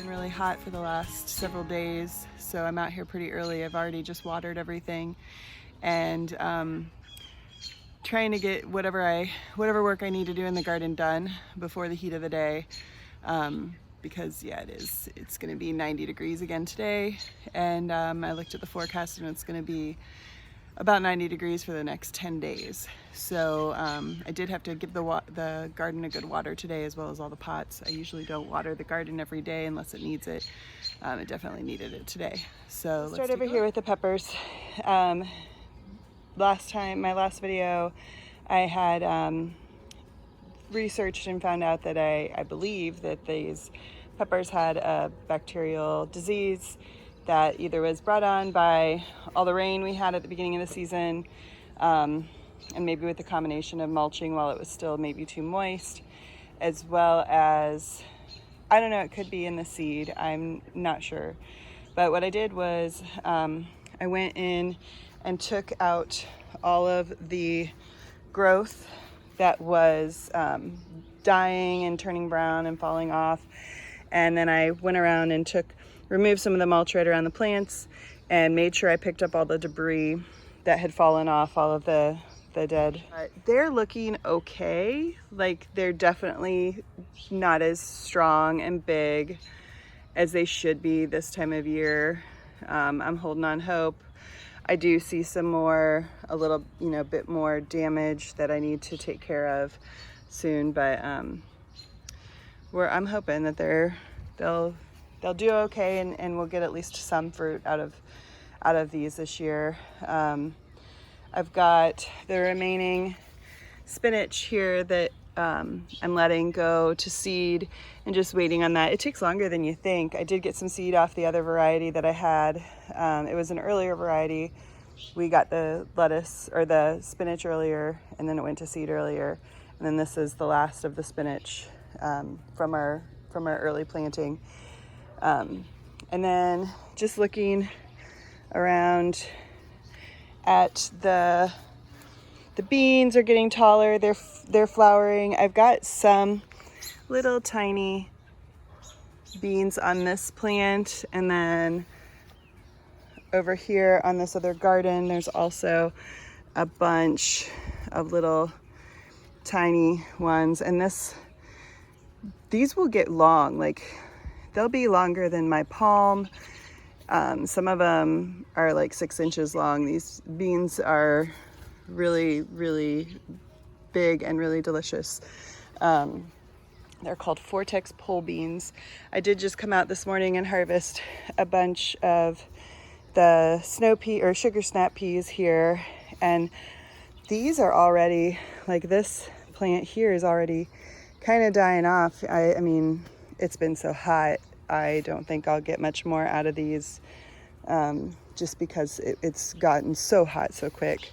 been really hot for the last several days, so I'm out here pretty early. I've already just watered everything and trying to get whatever work I need to do in the garden done before the heat of the day, because yeah, it's going to be 90 degrees again today, and I looked at the forecast and it's going to be about 90 degrees for the next 10 days. So I did have to give the garden a good water today, as well as all the pots. I usually don't water the garden every day unless it needs it. It definitely needed it today. So let's start over here with the peppers. My last video, I had researched and found out that I believe that these peppers had a bacterial disease that either was brought on by all the rain we had at the beginning of the season, and maybe with the combination of mulching while it was still maybe too moist, as well as, I don't know, it could be in the seed, I'm not sure. But what I did was I went in and took out all of the growth that was dying and turning brown and falling off, and then I went around and removed some of the mulch right around the plants and made sure I picked up all the debris that had fallen off, all of the dead. They're looking okay. Like, they're definitely not as strong and big as they should be this time of year. I'm holding on hope. I do see some more, a little, bit more damage that I need to take care of soon, but I'm hoping that they'll do okay, and we'll get at least some fruit out of these this year. I've got the remaining spinach here that I'm letting go to seed and just waiting on that. It takes longer than you think. I did get some seed off the other variety that I had. It was an earlier variety. We got the lettuce or the spinach earlier, and then it went to seed earlier. And then this is the last of the spinach from our early planting. And then just looking around at the beans are getting taller. They're flowering. I've got some little tiny beans on this plant, and then over here on this other garden, there's also a bunch of little tiny ones. And these will get long, like they'll be longer than my palm. Some of them are like 6 inches long. These beans are really, really big and really delicious. They're called Vortex pole beans. I did just come out this morning and harvest a bunch of the snow pea or sugar snap peas here, and these are already, like, this plant here is already kind of dying off. I mean, it's been so hot. I don't think I'll get much more out of these, just because it's gotten so hot so quick.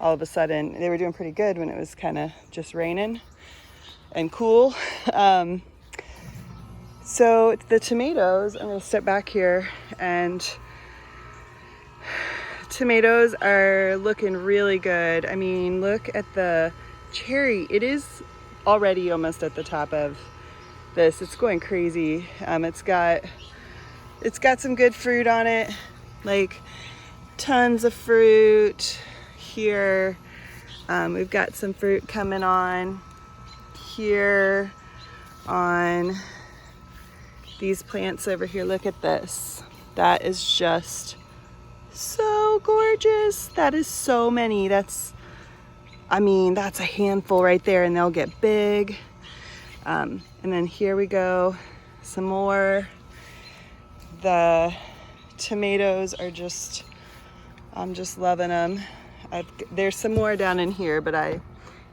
All of a sudden, they were doing pretty good when it was kind of just raining and cool. So the tomatoes, I'm going to step back here, and tomatoes are looking really good. I mean, look at the cherry. It is already almost at the top of this. It's going crazy. It's got some good fruit on it, like tons of fruit here. We've got some fruit coming on here on these plants over here. Look at this. That is just so gorgeous. That is so many. That's a handful right there, and they'll get big. And then here we go, some more. The tomatoes are I'm just loving them. There's some more down in here, but I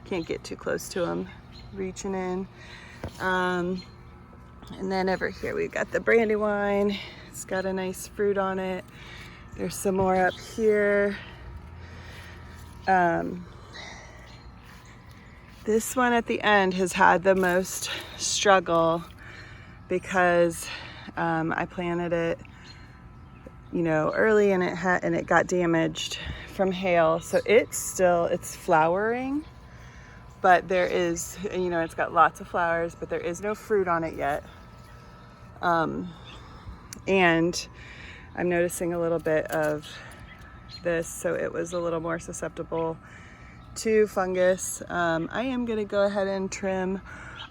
can't get too close to them, reaching in. And then over here we've got the brandywine. It's got a nice fruit on it. There's some more up here. This one at the end has had the most struggle because I planted it, early, and it got damaged from hail. So it's flowering, but there is, it's got lots of flowers, but there is no fruit on it yet. And I'm noticing a little bit of this, so it was a little more susceptible to fungus. I am gonna go ahead and trim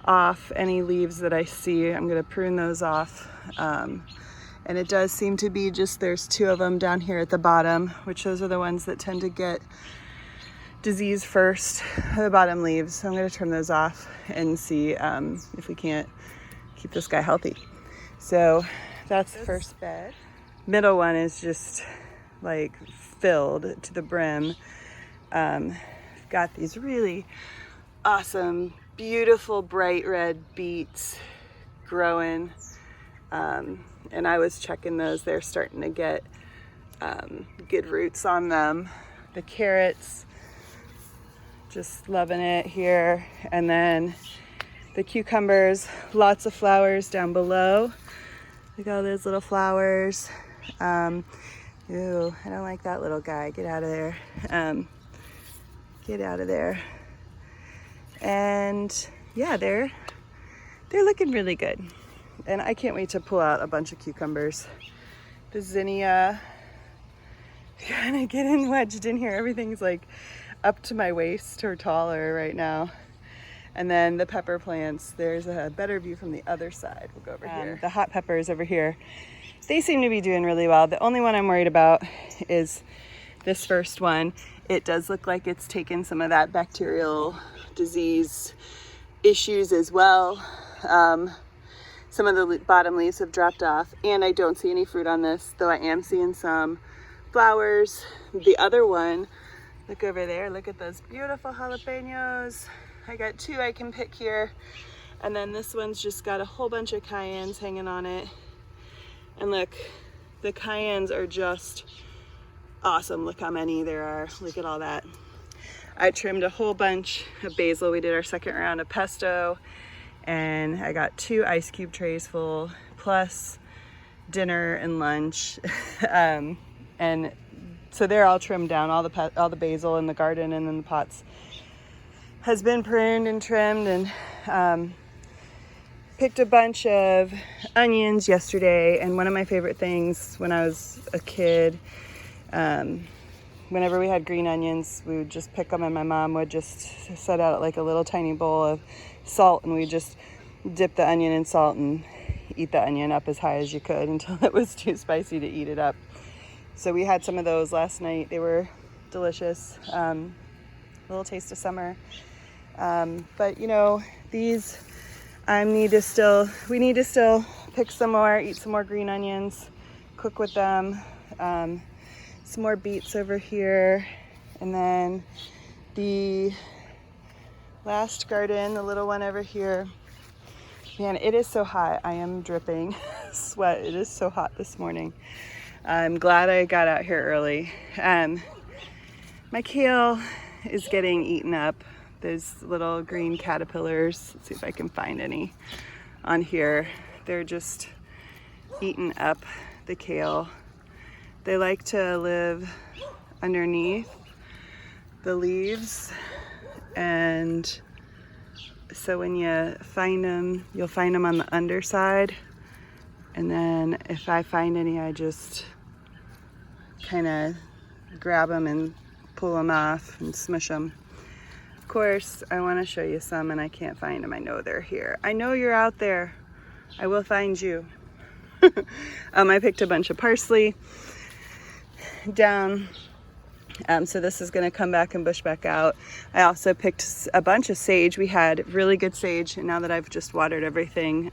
off any leaves that I see. I'm gonna prune those off. And it does seem to be just, there's 2 of them down here at the bottom, which those are the ones that tend to get disease first, the bottom leaves. So I'm gonna trim those off and see if we can't keep this guy healthy. So that's the first bed. Middle one is just like filled to the brim. Got these really awesome, beautiful, bright red beets growing. And I was checking those. They're starting to get good roots on them. The carrots, just loving it here. And then the cucumbers, lots of flowers down below. Look at all those little flowers. Ooh, I don't like that little guy. Get out of there. Get out of there. And yeah, they're looking really good. And I can't wait to pull out a bunch of cucumbers. The zinnia, kind of getting wedged in here. Everything's like up to my waist or taller right now. And then the pepper plants, there's a better view from the other side. We'll go over here. The hot peppers over here, they seem to be doing really well. The only one I'm worried about is this first one. It does look like it's taken some of that bacterial disease issues as well. Some of the bottom leaves have dropped off, and I don't see any fruit on this, though I am seeing some flowers. The other one, look over there, look at those beautiful jalapenos. I got 2 I can pick here. And then this one's just got a whole bunch of cayennes hanging on it. And look, the cayennes are just awesome. Look how many there are. Look at all that. I trimmed a whole bunch of basil. We did our second round of pesto. And I got 2 ice cube trays full, plus dinner and lunch. And so they're all trimmed down. All the basil in the garden and in the pots has been pruned and trimmed. And picked a bunch of onions yesterday. And one of my favorite things when I was a kid, whenever we had green onions, we would just pick them, and my mom would just set out like a little tiny bowl of salt, and we just dip the onion in salt and eat the onion up as high as you could until it was too spicy to eat it up. So we had some of those last night. They were delicious. A little taste of summer. But you know, these we need to still pick some more, eat some more green onions, cook with them. Some more beets over here, and then the last garden, the little one over here. Man, it is so hot. I am dripping sweat. It is so hot this morning. I'm glad I got out here early. My kale is getting eaten up. Those little green caterpillars. Let's see if I can find any on here. They're just eating up the kale. They like to live underneath the leaves, and so when you find them, you'll find them on the underside, and then if I find any, I just kind of grab them and pull them off and smush them. Of course, I want to show you some, and I can't find them. I know they're here. I know you're out there. I will find you. I picked a bunch of parsley down, so this is going to come back and bush back out. I also picked a bunch of sage. We had really good sage, and now that I've just watered everything,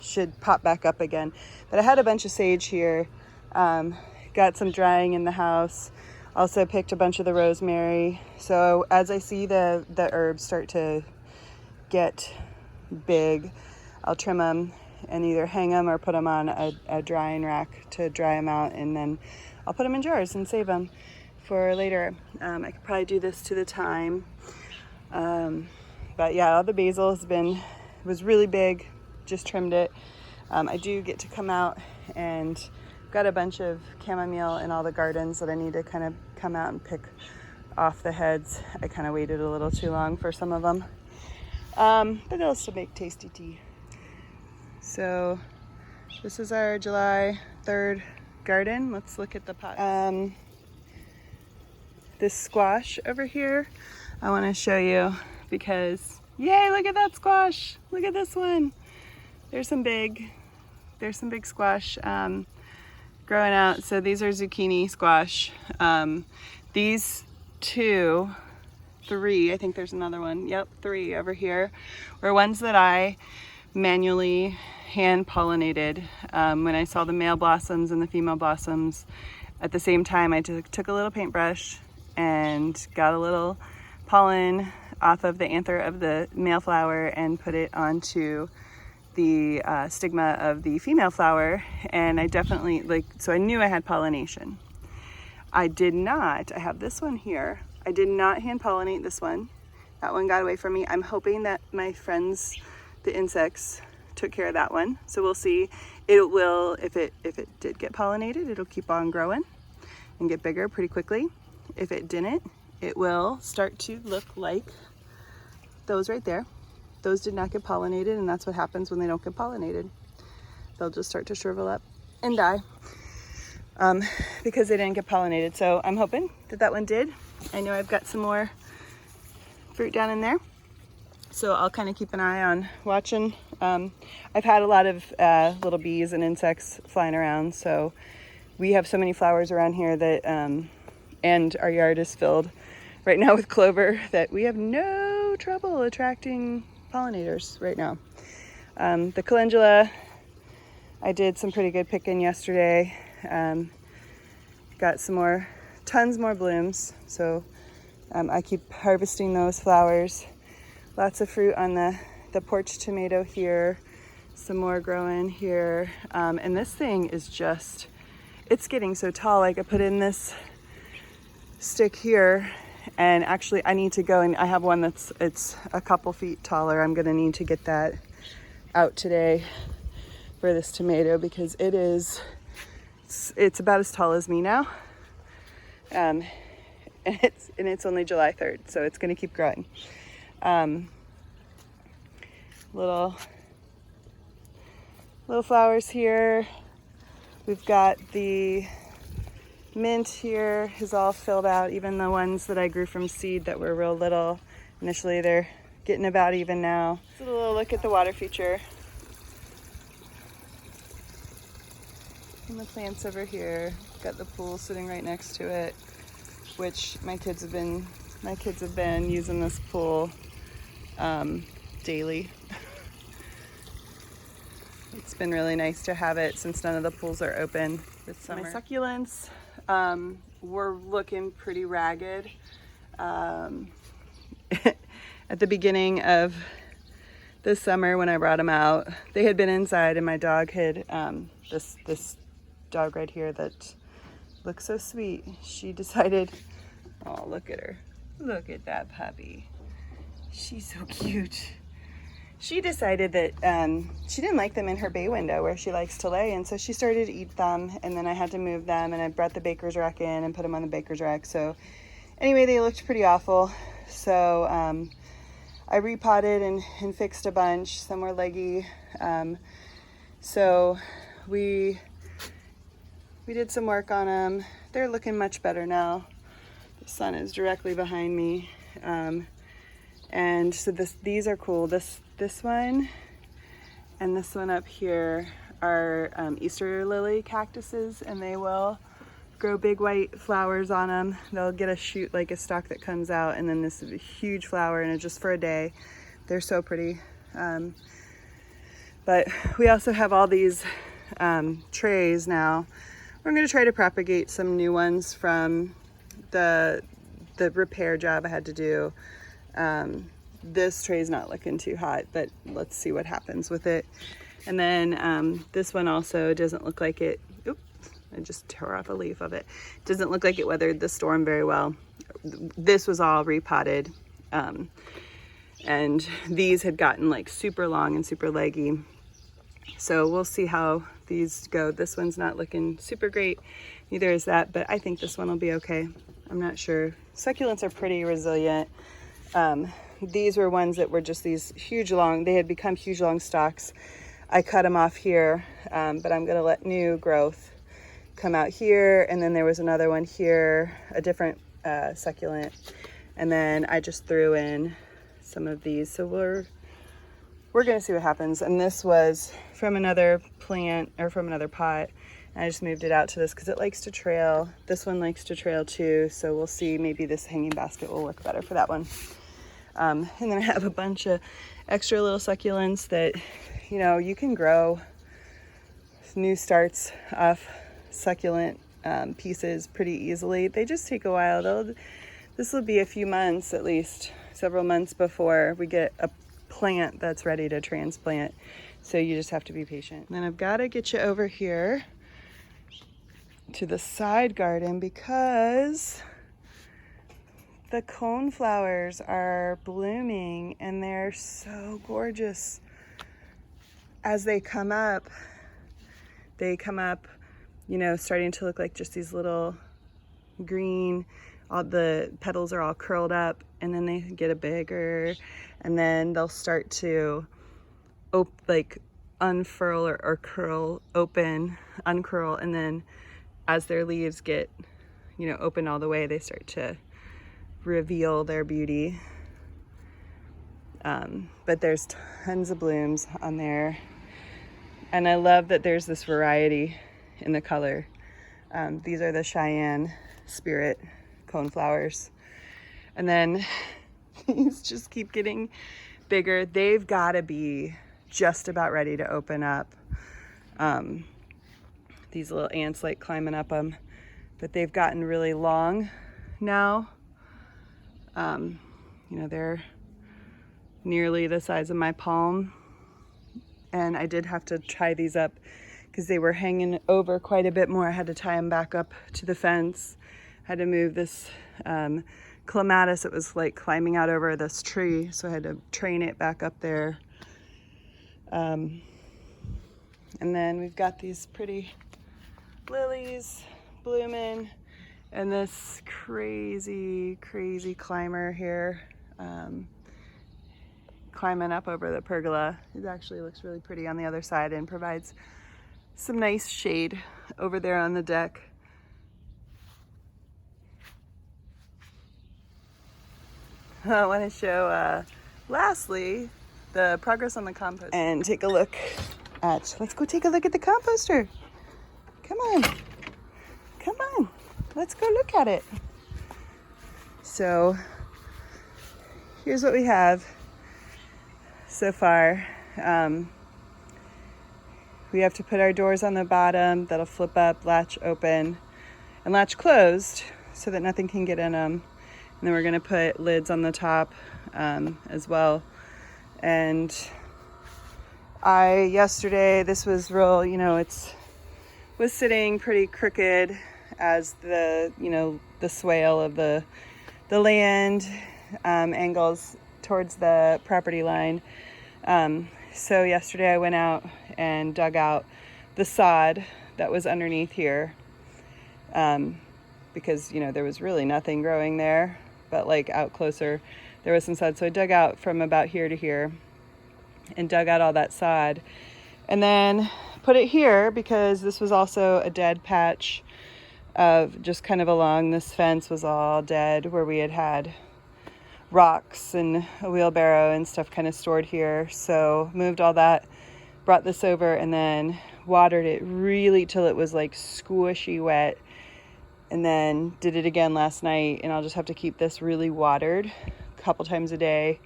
should pop back up again. But I had a bunch of sage here. Got some drying in the house. Also picked a bunch of the rosemary. So as I see the herbs start to get big, I'll trim them and either hang them or put them on a drying rack to dry them out, and then I'll put them in jars and save them for later. I could probably do this to the time. But yeah, all the basil was really big, just trimmed it. I do get to come out, and got a bunch of chamomile in all the gardens that I need to kind of come out and pick off the heads. I kind of waited a little too long for some of them. But they'll still make tasty tea. So This is our July 3rd garden. Let's look at the pots. This squash over here, I want to show you because, yay, look at that squash. Look at this one. There's some big squash growing out. So these are zucchini squash. These three, I think there's another one. Yep, 3 over here were ones that I manually hand pollinated. When I saw the male blossoms and the female blossoms at the same time, I took a little paintbrush and got a little pollen off of the anther of the male flower and put it onto the stigma of the female flower. And I definitely, so I knew I had pollination. I have this one here. I did not hand pollinate this one. That one got away from me. I'm hoping that my friends, the insects, took care of that one. So we'll see. It will, if it did get pollinated, it'll keep on growing and get bigger pretty quickly. If it didn't, it will start to look like those right there. Those did not get pollinated, and that's what happens when they don't get pollinated. They'll just start to shrivel up and die because they didn't get pollinated. So I'm hoping that that one did. I know I've got some more fruit down in there, so I'll kind of keep an eye on watching. I've had a lot of little bees and insects flying around, so we have so many flowers around here that and our yard is filled right now with clover that we have no trouble attracting pollinators right now. The calendula, I did some pretty good picking yesterday. Got tons more blooms, so I keep harvesting those flowers. Lots of fruit on the porch tomato here, some more growing here, and this thing is just, it's getting so tall. Like I put in this stick here, and actually I need to go, and I have one it's a couple feet taller. I'm gonna need to get that out today for this tomato because it's about as tall as me now, and it's only July 3rd, so it's gonna keep growing. Little flowers here. We've got the mint here is all filled out, even the ones that I grew from seed that were real little initially. They're getting about even now. Just a little look at the water feature. And the plants over here. Got the pool sitting right next to it, which my kids have been using this pool daily. It's been really nice to have it since none of the pools are open this summer. My succulents were looking pretty ragged at the beginning of this summer when I brought them out. They had been inside, and my dog had this dog right here that looks so sweet. She decided, oh, look at her. Look at that puppy. She's so cute. She decided that she didn't like them in her bay window where she likes to lay, and so she started to eat them, and then I had to move them, and I brought the baker's rack in and put them on the baker's rack. So anyway, they looked pretty awful. So I repotted and fixed a bunch. Some were leggy. So we did some work on them. They're looking much better now. The sun is directly behind me. And so these are cool. This one and this one up here are Easter lily cactuses, and they will grow big white flowers on them. They'll get a shoot, like a stalk that comes out, and then this is a huge flower, and it's just for a day. They're so pretty. But we also have all these trays now. We're going to try to propagate some new ones from the repair job I had to do. This tray is not looking too hot, but let's see what happens with it. And then this one also doesn't look like it, oops, I just tore off a leaf of it. Doesn't look like it weathered the storm very well. This was all repotted, and these had gotten like super long and super leggy. So we'll see how these go. This one's not looking super great, neither is that, but I think this one will be okay. I'm not sure. Succulents are pretty resilient. These were ones that were just these huge long, they had become huge long stalks. I cut them off here, but I'm gonna let new growth come out here. And then there was another one here, a different succulent. And then I just threw in some of these. So we're gonna see what happens. And this was from another plant or from another pot. I just moved it out to this because it likes to trail. This one likes to trail too. So we'll see, maybe this hanging basket will work better for that one. And then I have a bunch of extra little succulents that, you know, you can grow new starts off succulent pieces pretty easily. They just take a while. This will be a few months, at least several months before we get a plant that's ready to transplant. So you just have to be patient. And then I've got to get you over here to the side garden because the coneflowers are blooming and they're so gorgeous. As they come up, you know, starting to look like just these little green, all the petals are all curled up, and then they get a bigger, and then they'll start to like unfurl or curl open, uncurl, and then as their leaves get, you know, open all the way, they start to reveal their beauty. But there's tons of blooms on there. And I love that there's this variety in the color. These are the Cheyenne Spirit coneflowers. And then these just keep getting bigger. They've got to be just about ready to open up. These little ants like climbing up them, but they've gotten really long now. You know, they're nearly the size of my palm. And I did have to tie these up because they were hanging over quite a bit more. I had to tie them back up to the fence. I had to move this clematis. It was like climbing out over this tree, so I had to train it back up there. And then we've got these pretty lilies blooming, and this crazy climber here climbing up over the pergola. It actually looks really pretty on the other side and provides some nice shade over there on the deck. I want to show lastly the progress on the compost and take a look at, let's go take a look at the composter. Come on, let's go look at it. So here's what we have so far. We have to put our doors on the bottom that'll flip up, latch open, and latch closed so that nothing can get in them. And then we're gonna put lids on the top as well. And yesterday, this was real, you know, was sitting pretty crooked as the, you know, the swale of the land angles towards the property line. So yesterday I went out and dug out the sod that was underneath here because, you know, there was really nothing growing there, but like out closer there was some sod. So I dug out from about here to here and dug out all that sod and then put it here because this was also a dead patch of just kind of along this fence was all dead where we had rocks and a wheelbarrow and stuff kind of stored here. So moved all that, brought this over, and then watered it really till it was like squishy wet, and then did it again last night. And I'll just have to keep this really watered a couple times a day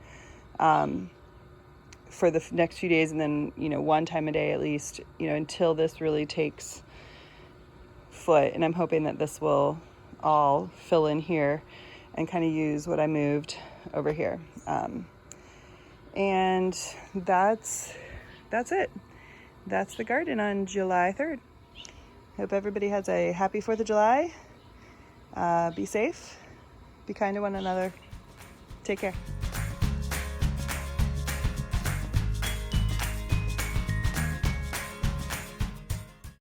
for the next few days, and then, you know, one time a day at least, you know, until this really takes foot. And I'm hoping that this will all fill in here and kind of use what I moved over here. And that's it. That's the garden on July 3rd. Hope everybody has a happy 4th of July. Be safe. Be kind to one another. Take care.